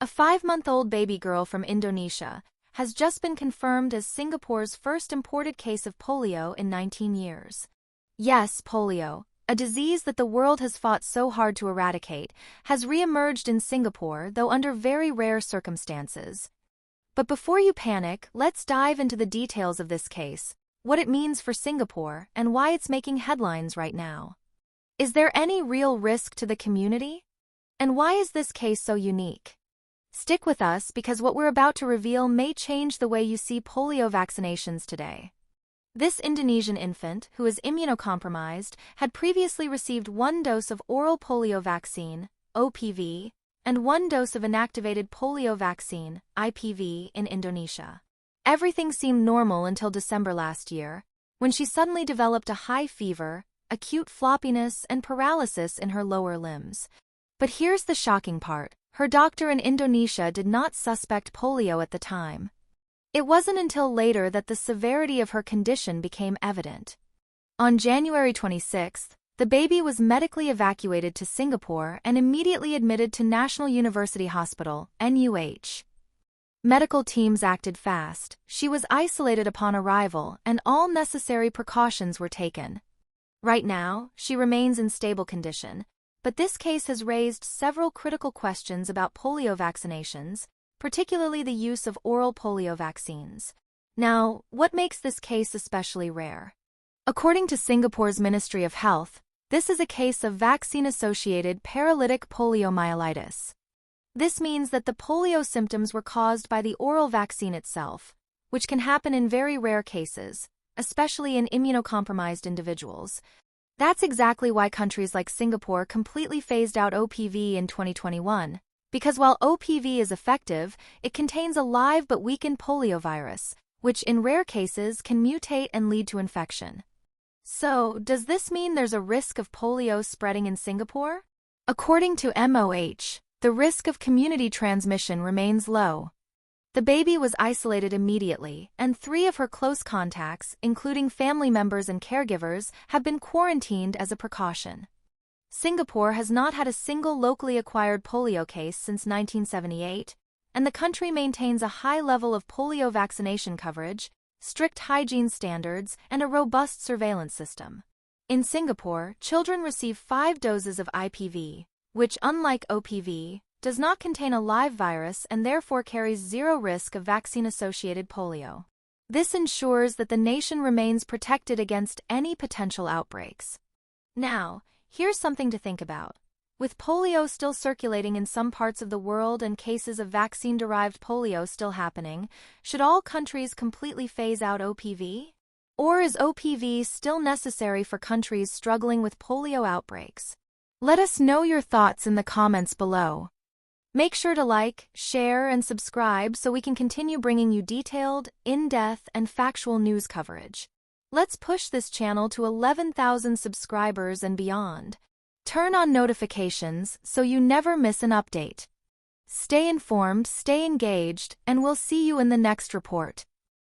5-month-old baby girl from Indonesia has just been confirmed as Singapore's first imported case of polio in 19 years. Yes, polio, a disease that the world has fought so hard to eradicate, has re-emerged in Singapore, though under very rare circumstances. But before you panic, let's dive into the details of this case, what it means for Singapore, and why it's making headlines right now. Is there any real risk to the community? And why is this case so unique? Stick with us because what we're about to reveal may change the way you see polio vaccinations today. This Indonesian infant, who is immunocompromised, had previously received 1 dose of oral polio vaccine, OPV, and 1 dose of inactivated polio vaccine, IPV, in Indonesia. Everything seemed normal until December last year, when she suddenly developed a high fever, acute floppiness, and paralysis in her lower limbs. But here's the shocking part. Her doctor in Indonesia did not suspect polio at the time. It wasn't until later that the severity of her condition became evident. On January 26, the baby was medically evacuated to Singapore and immediately admitted to National University Hospital, NUH. Medical teams acted fast. She was isolated upon arrival, and all necessary precautions were taken. Right now, she remains in stable condition. But this case has raised several critical questions about polio vaccinations, particularly the use of oral polio vaccines. Now, what makes this case especially rare? According to Singapore's Ministry of Health, this is a case of vaccine-associated paralytic poliomyelitis. This means that the polio symptoms were caused by the oral vaccine itself, which can happen in very rare cases, especially in immunocompromised individuals. That's exactly why countries like Singapore completely phased out OPV in 2021, because while OPV is effective, it contains a live but weakened poliovirus, which in rare cases can mutate and lead to infection. So, does this mean there's a risk of polio spreading in Singapore? According to MOH, the risk of community transmission remains low. The baby was isolated immediately, and 3 of her close contacts, including family members and caregivers, have been quarantined as a precaution. Singapore has not had a single locally acquired polio case since 1978, and the country maintains a high level of polio vaccination coverage, strict hygiene standards, and a robust surveillance system. In Singapore, children receive 5 doses of IPV, which, unlike OPV, does not contain a live virus and therefore carries 0 risk of vaccine-associated polio. This ensures that the nation remains protected against any potential outbreaks. Now, here's something to think about. With polio still circulating in some parts of the world and cases of vaccine-derived polio still happening, should all countries completely phase out OPV? Or is OPV still necessary for countries struggling with polio outbreaks? Let us know your thoughts in the comments below. Make sure to like, share, and subscribe so we can continue bringing you detailed, in-depth, and factual news coverage. Let's push this channel to 11,000 subscribers and beyond. Turn on notifications so you never miss an update. Stay informed, stay engaged, and we'll see you in the next report.